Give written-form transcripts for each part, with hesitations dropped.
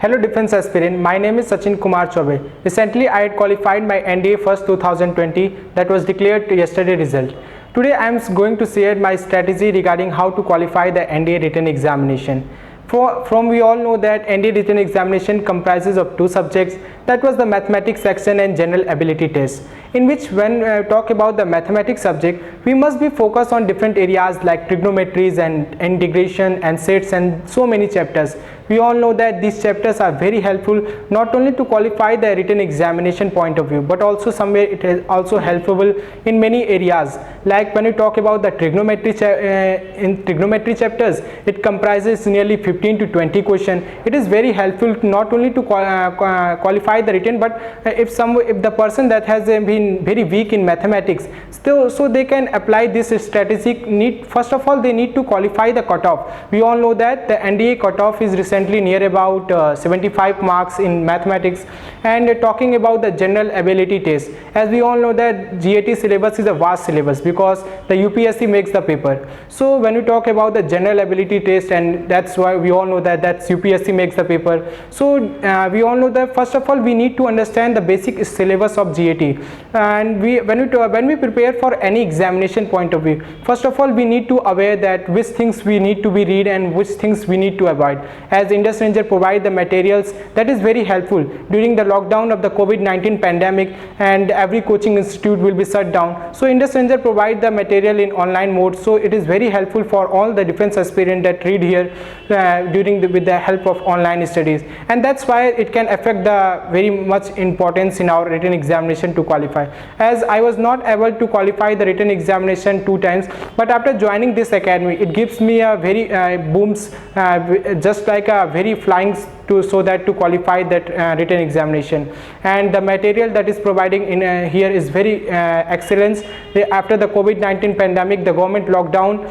Hello defense aspirant, my name is Sachin Kumar Chaubey. Recently I had qualified my NDA first 2020 that was declared yesterday result. Today I am going to share my strategy regarding how to qualify the NDA written examination. From we all know that NDA written examination comprises of two subjects, that was the mathematics section and general ability test, in which when talk about the mathematics subject, we must be focused on different areas like trigonometries and integration and sets and so many chapters. We all know that these chapters are very helpful not only to qualify the written examination point of view, but also somewhere it is also helpful in many areas. Like when we talk about the trigonometry in trigonometry chapters, it comprises nearly 15 to 20 questions. It is very helpful not only to qualify the written, but if the person that has been very weak in mathematics, so they can apply this strategy. First of all, they need to qualify the cutoff. We all know that the NDA cutoff is recently near about 75 marks in mathematics. And talking about the general ability test, as we all know that GAT syllabus is a vast syllabus because the UPSC makes the paper. So when we talk about the general ability test, and that's why we all know that that's UPSC makes the paper. So we all know that first of all we need to understand the basic syllabus of GAT, and when we prepare for any examination point of view, first of all we need to aware that which things we need to be read and which things we need to avoid. As Indus Ranger provide the materials that is very helpful during the lockdown of the COVID-19 pandemic, and every coaching institute will be shut down. So Indus Ranger provide the material in online mode, so it is very helpful for all the defense aspirant that read here with the help of online studies, and that's why it can affect the very much importance in our written examination to qualify. As I was not able to qualify the written examination 2 times, but after joining this academy, it gives me a very booms just like a very flying to qualify that written examination. And the material that is providing in here is very excellent. After the COVID-19 pandemic, the government lockdown,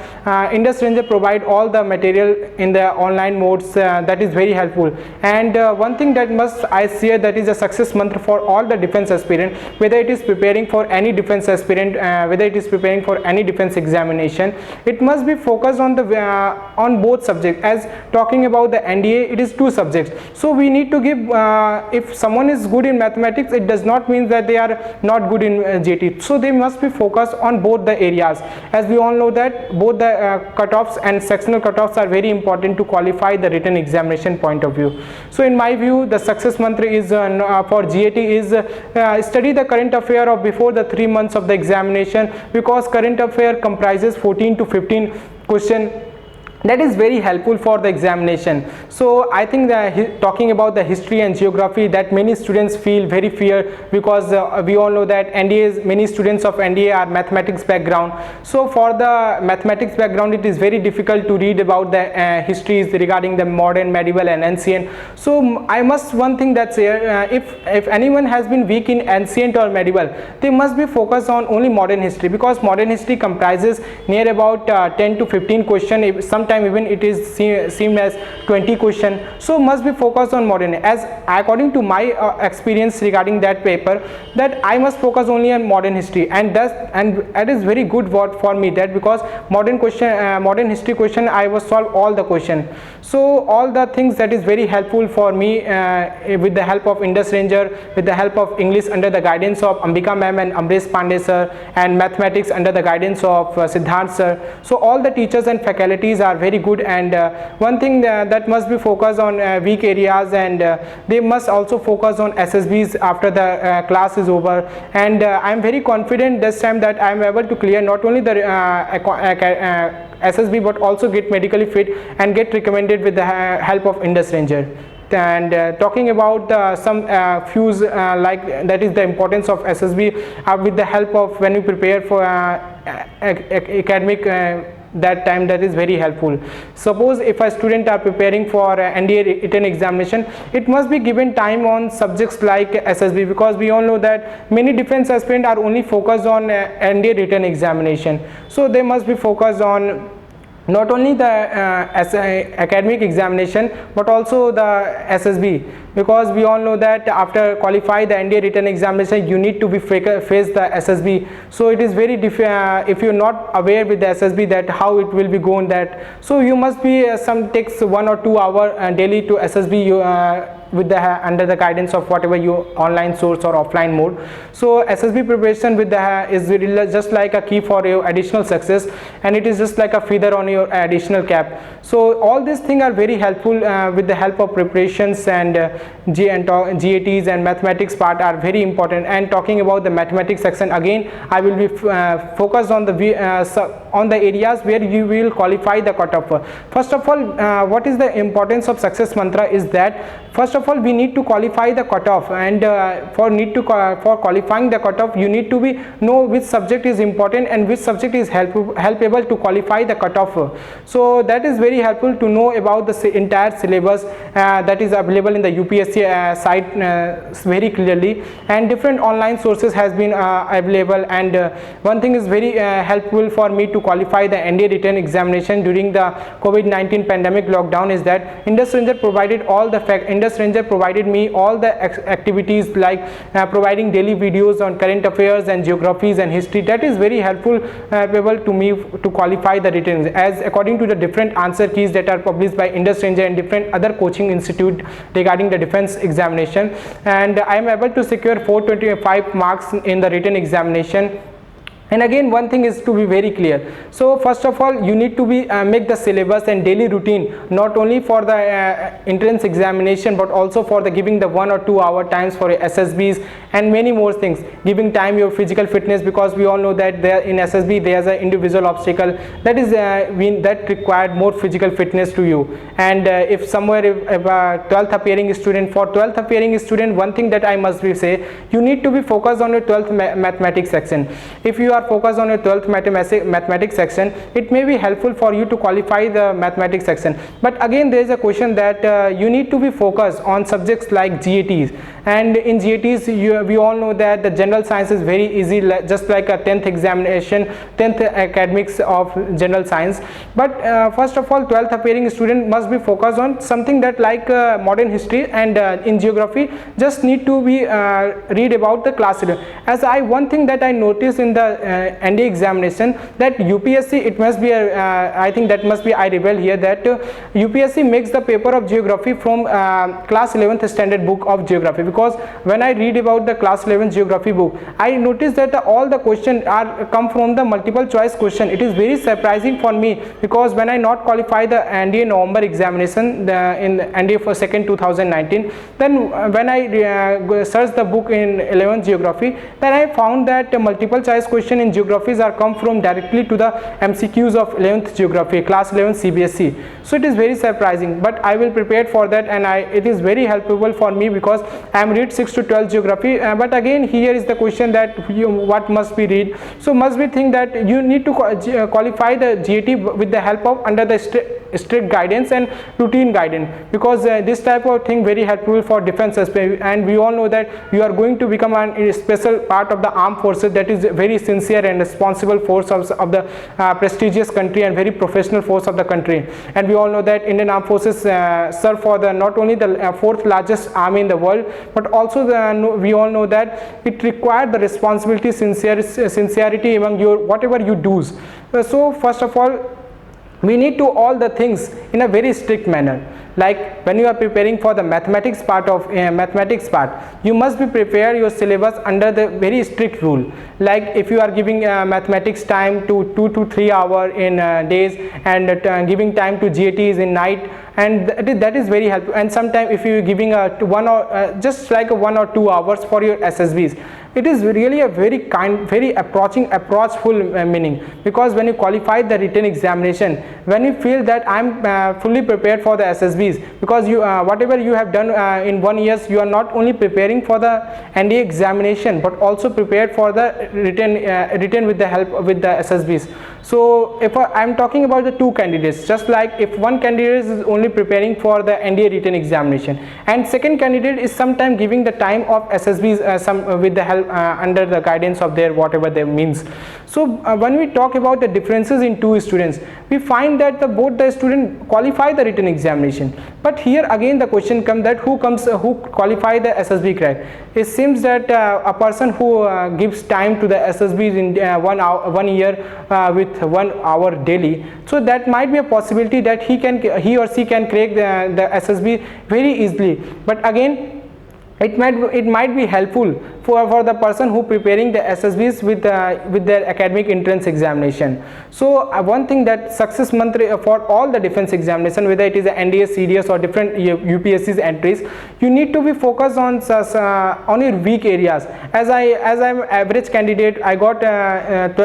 Indus Ranger provide all the material in the online modes that is very helpful. And one thing that I share, that is a success mantra for all the defense aspirant, whether it is preparing for any defense aspirant, whether it is preparing for any defense examination, it must be focused on the on both subjects. As talking about the NDA, it is 2 subjects. So we need to give, if someone is good in mathematics, it does not mean that they are not good in GAT. So they must be focused on both the areas. As we all know that both the cutoffs and sectional cutoffs are very important to qualify the written examination point of view. So in my view, the success mantra is for GAT is study the current affair of before the 3 months of the examination, because current affair comprises 14 to 15 questions. That is very helpful for the examination. So I think that talking about the history and geography, that many students feel very fear, because we all know that many students of NDA are mathematics background. So for the mathematics background, it is very difficult to read about the histories regarding the modern, medieval and ancient. So one thing that's here, if anyone has been weak in ancient or medieval, they must be focused on only modern history, because modern history comprises near about 10 to 15 questions. Sometimes even it is seen as 20 question. So must be focused on modern. As according to my experience regarding that paper, that I must focus only on modern history, and that is very good word for me, that because modern history question I was solve all the question. So all the things that is very helpful for me with the help of Indus Ranger, with the help of English under the guidance of Ambika ma'am and Amresh Pandey sir, and mathematics under the guidance of Siddharth sir. So all the teachers and faculties are very good. And one thing that must be focused on weak areas, and they must also focus on SSBs after the class is over. And I am very confident this time that I am able to clear not only the SSB, but also get medically fit and get recommended with the help of Indus Ranger. And talking about some fuse like that is the importance of SSB with the help of when you prepare for academic that time, that is very helpful. Suppose if a student are preparing for NDA written examination, it must be given time on subjects like SSB, because we all know that many defense aspirants are only focused on NDA written examination. So they must be focused on not only the academic examination, but also the SSB, because we all know that after qualify the NDA written examination you need to be face the SSB. So it is very if you're not aware with the SSB that how it will be going, that so you must be some takes 1 or 2 hour daily to SSB with the under the guidance of whatever you online source or offline mode. So SSB preparation with the is really just like a key for your additional success, and it is just like a feather on your additional cap. So all these things are very helpful with the help of preparations, and GATs and mathematics part are very important. And talking about the mathematics section, again I will be focused on the areas where you will qualify the cutoff. First of all, what is the importance of success mantra is that first of all we need to qualify the cutoff, and for qualifying the cutoff you need to know which subject is important and which subject is helpable to qualify the cutoff. So that is very helpful to know about the entire syllabus that is available in the UPSC site very clearly, and different online sources has been available. And one thing is very helpful for me to qualify the NDA written examination during the COVID-19 pandemic lockdown is that Indus Ranger provided all the Indus Ranger provided me all the activities like providing daily videos on current affairs and geographies and history. That is very helpful able to me to qualify the written, as according to the different answer keys that are published by Indus Ranger and different other coaching institute regarding the defense examination, and I am able to secure 425 marks in the written examination. And again one thing is to be very clear. So first of all you need to be make the syllabus and daily routine not only for the entrance examination but also for the giving the 1 or 2 hour times for SSBs and many more things, giving time your physical fitness, because we all know that there in SSB there is an individual obstacle that is that required more physical fitness to you. And if somewhere if a 12th appearing student, for 12th appearing student, one thing that I must be say, you need to be focused on your 12th mathematics section. If you are focused on your 12th mathematics section, it may be helpful for you to qualify the mathematics section. But again there is a question that you need to be focused on subjects like GATs, and in GATs we all know that the general science is very easy, just like a 10th examination, 10th academics of general science. But first of all 12th appearing student must be focused on something that like modern history, and in geography just need to be read about the class 11. As one thing that I noticed in the NDA examination, that UPSC, it must be I think that must be I rebel here, that UPSC makes the paper of geography from class 11th standard book of geography, because when I read about the class 11th geography book I noticed that all the questions are come from the multiple choice question. It is very surprising for me, because when I not qualify the NDA November examination in NDA for 2nd 2019, then when I searched the book in 11th geography, then I found that multiple choice question in geographies are come from directly to the MCQs of 11th geography, class 11 CBSE. So it is very surprising, but I will prepare for that, and it is very helpful for me because I am read 6 to 12 geography. But again here is the question that what must be read. So must be think that you need to qualify the GAT with the help of under the strict guidance and routine guidance, because this type of thing very helpful for defense, and we all know that you are going to become a special part of the armed forces, that is very sincere and responsible force of the prestigious country and very professional force of the country. And we all know that Indian Armed Forces serve for the not only the 4th largest army in the world, but also we all know that it required the responsibility, sincerity among your whatever you do. So first of all we need to all the things in a very strict manner. Like when you are preparing for the mathematics part of you must be prepare your syllabus under the very strict rule. Like if you are giving mathematics time to 2 to 3 hour in days, and giving time to GATs in night, and that is very helpful. And sometimes if you are giving just like 1 or 2 hours for your SSBs, it is really a very very approachful meaning, because when you qualify the written examination, when you feel that I am fully prepared for the SSBs, because you whatever you have done in 1 year, you are not only preparing for the NDA examination but also prepared for the written with the help with the SSBs. So if I am talking about the two candidates, just like if one candidate is only preparing for the NDA written examination, and second candidate is sometime giving the time of SSBs with the help help under the guidance of their whatever their means. So when we talk about the differences in two students, we find that both the student qualify the written examination, but here again the question comes that who qualify the SSB crack. It seems that a person who gives time to the SSB in 1 year with 1 hour daily, so that might be a possibility that he or she can crack the SSB very easily. But again, it might be helpful for the person who preparing the SSBs with their academic entrance examination. So one thing that success mantra for all the defense examination, whether it is a NDA, CDS or different UPSC's entries, you need to be focused on your weak areas. As I'm average candidate, I got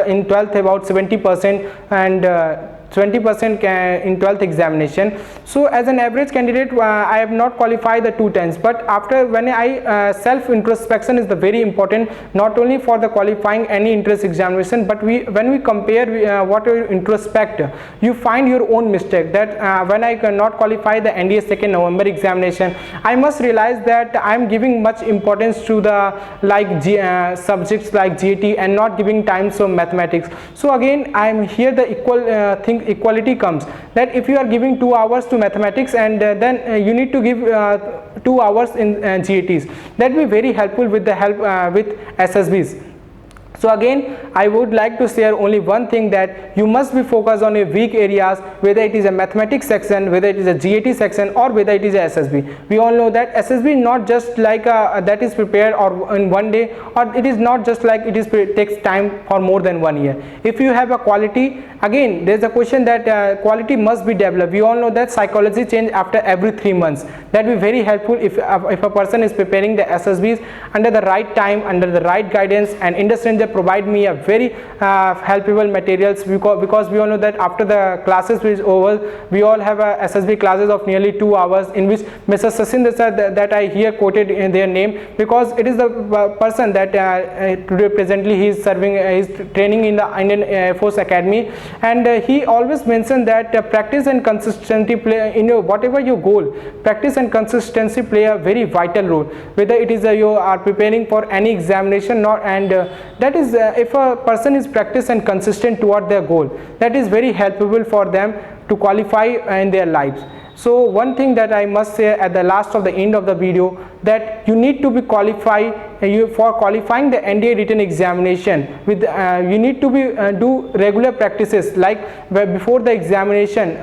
in 12th about 70% and 20% in 12th examination. So as an average candidate, I have not qualified the 2 times, but after when I self introspection is the very important, not only for the qualifying any entrance examination, but when we compare what you introspect, you find your own mistake. That when I cannot qualify the NDA 2nd November examination, I must realize that I am giving much importance to the subjects like GAT and not giving time to mathematics. So again, I am here the equality comes, that if you are giving 2 hours to mathematics and then you need to give 2 hours in GATs, that will be very helpful with the help with SSBs. So again, I would like to share only one thing, that you must be focused on your weak areas, whether it is a mathematics section, whether it is a GAT section, or whether it is a SSB. We all know that SSB is not just like that is prepared or in 1 day, or it is not just like it takes time for more than 1 year. If you have a quality, again there is a question that quality must be developed. We all know that psychology change after every 3 months. That will be very helpful if a person is preparing the SSBs under the right time, under the right guidance, and IndusRanger provide me a very helpful materials, because we all know that after the classes is over, we all have a SSB classes of nearly 2 hours, in which Mr. Sachin Desai, that I here quoted in their name, because it is the person that today presently he is serving, is training in the Indian Air Force Academy, and he always mentioned that practice and consistency play in whatever your goal, practice and consistency play a very vital role, whether it is you are preparing for any examination, and that is if a person is practice and consistent toward their goal, that is very helpful for them to qualify in their lives. So one thing that I must say at the last of the end of the video, that you need to be qualified for qualifying the NDA written examination with you need to be do regular practices, like before the examination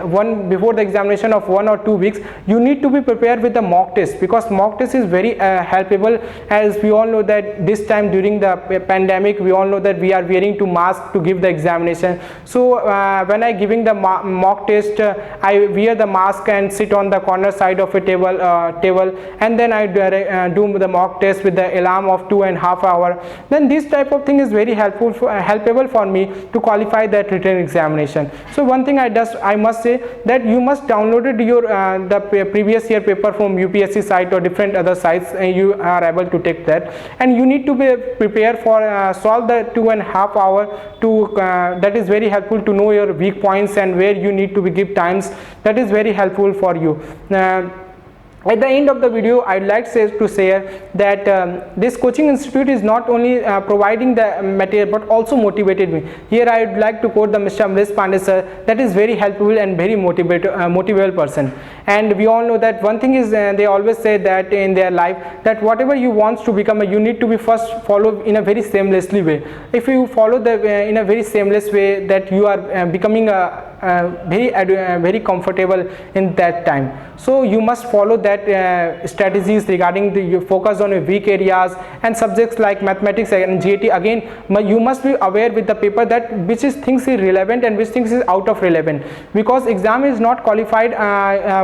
of 1 or 2 weeks, you need to be prepared with the mock test, because mock test is very helpful, as we all know that this time during the pandemic, we all know that we are wearing to mask to give the examination. So when I giving the mock test, I wear the mask and sit on the corner side of a table, and then I do the mock test with the alarm of 2.5 hours. Then this type of thing is very helpful for me to qualify that written examination. So one thing I must say, that you must download your the previous year paper from UPSC site or different other sites, and you are able to take that, and you need to be prepared for solve the 2.5 hour to that is very helpful to know your weak points and where you need to give times. That is very helpful for you. At the end of the video, I'd like to say that this coaching institute is not only providing the material but also motivated me. Here I would like to quote the Mr. Amresh Pandey sir, that is very helpful and very motivational person. And we all know that one thing is they always say that in their life, that whatever you want to become, you need to be first follow in a very seamlessly way. If you follow the in a very seamless way, that you are becoming very comfortable in that time. So you must follow that strategies regarding you focus on your weak areas and subjects like mathematics and GAT. Again, you must be aware with the paper that which is things is relevant and which things is out of relevant, because exam is not qualified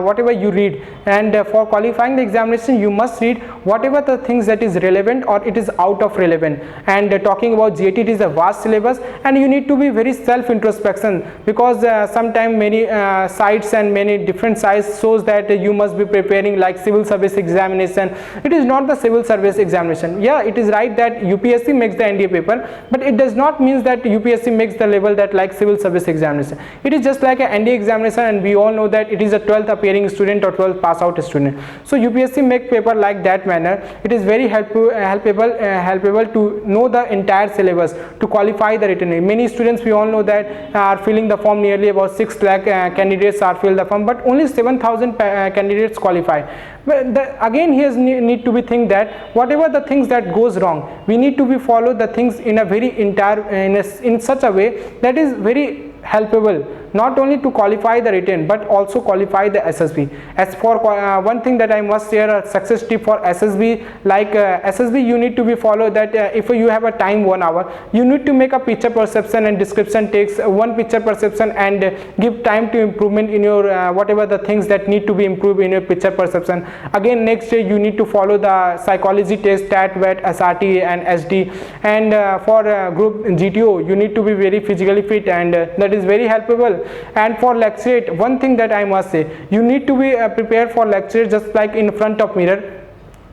whatever you read, and for qualifying the examination you must read whatever the things that is relevant or it is out of relevant. And talking about GAT, it is a vast syllabus and you need to be very self introspection, because sometimes many sites and many different sites shows that you must be preparing like civil service examination. It is not the civil service examination. Yeah, it is right that UPSC makes the NDA paper, but it does not mean that UPSC makes the level that like civil service examination. It is just like an NDA examination, and we all know that it is a 12th appearing student or 12th pass out student. So UPSC make paper like that manner. It is very helpful to know the entire syllabus to qualify the written. Many students, we all know that, are filling the form. Nearly about 6 lakh candidates are filled the form, but only 7,000 candidates qualify. But again here need to be think that whatever the things that goes wrong, we need to be follow the things in a very in such a way that is very helpful, not only to qualify the written but also qualify the SSB. As for one thing that I must share, a success tip for SSB, like SSB you need to be follow that if you have a time 1 hour, you need to make a picture perception and description, takes one picture perception and give time to improvement in your whatever the things that need to be improved in your picture perception. Again next day you need to follow the psychology test, TAT, WET, SRT and SD, and for group GTO you need to be very physically fit, and that is very helpful. And for lecture, one thing that I must say, you need to be prepared for lecture just like in front of mirror,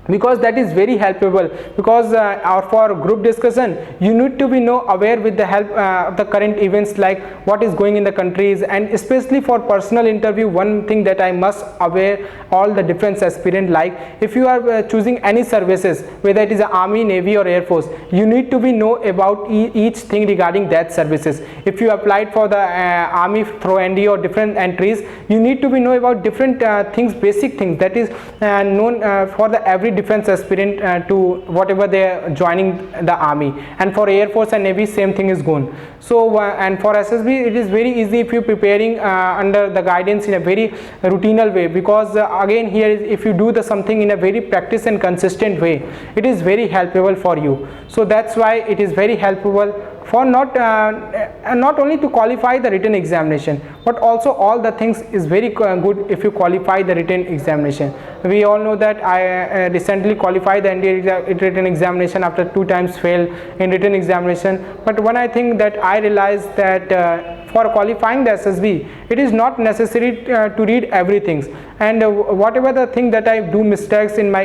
because that is very helpful. Because or for group discussion you need to be aware with the help of the current events, like what is going in the countries. And especially for personal interview, one thing that I must aware all the defense aspirant, like if you are choosing any services, whether it is army, navy or air force, you need to be know about each thing regarding that services. If you applied for the army through ND or different entries, you need to be know about different things, basic things that is known for the every defense aspirant to whatever they are joining the army. And for air force and navy same thing is gone. So and for SSB it is very easy if you preparing under the guidance in a very routinal way, because again here is if you do the something in a very practice and consistent way, it is very helpful for you. So that's why it is very helpful for not only to qualify the written examination, but also all the things is very good if you qualify the written examination. We all know that I recently qualified the NDA written examination after 2 times fail in written examination. But when I think that I realized that for qualifying the SSB, it is not necessary to read everything, and whatever the thing that I do mistakes in my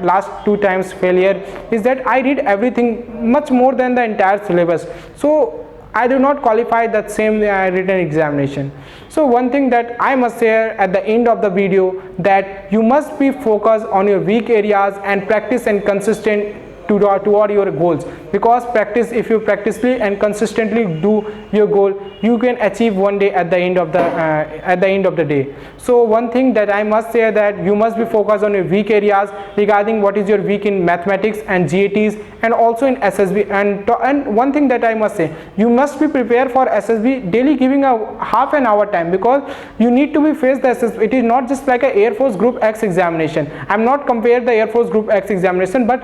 last 2 times failure is that I read everything much more than the entire syllabus, so I do not qualify that same written examination. So one thing that I must share at the end of the video, that you must be focused on your weak areas and practice and consistent toward your goals, because practice, if you practicely and consistently do your goal, you can achieve one day at the end of the day. So one thing that I must say, that you must be focused on your weak areas regarding what is your weak in mathematics and GATs and also in SSB. And one thing that I must say, you must be prepared for SSB daily, giving a half an hour time, because you need to be face the SSB. It is not just like a Air Force Group X examination. I am not compared the Air Force Group X examination, but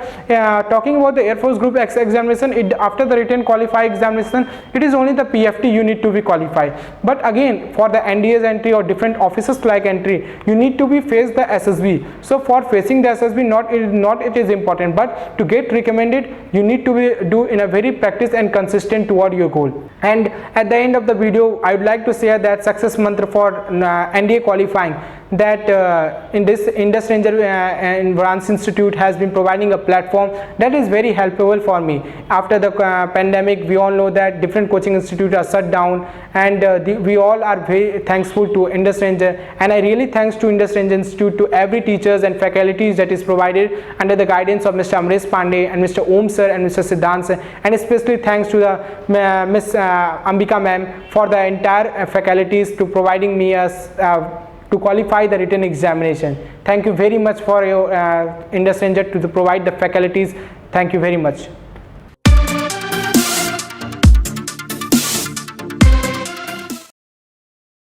talking about the Air Force Group X examination, after the written qualify examination, it is only the PFT you need to be qualified. But again, for the NDA's entry or different officers like entry, you need to be face the SSB. So for facing the SSB, it is important, but to get recommended, you need to be do in a very practice and consistent toward your goal. And at the end of the video, I would like to share that success mantra for NDA qualifying, that in this Indus Ranger and Branch Institute has been providing a platform that is very helpful for me. After the pandemic, we all know that different coaching institutes are shut down, and we all are very thankful to Indus Ranger, and I really thanks to Indus Ranger Institute, to every teachers and faculties that is provided under the guidance of Mr. Amresh Pandey and Mr. Om sir and Mr. Siddhant sir, and especially thanks to the Miss Ambika ma'am for the entire faculties to providing me as to qualify the written examination. Thank you very much for your Indus Ranger to provide the faculties. Thank you very much.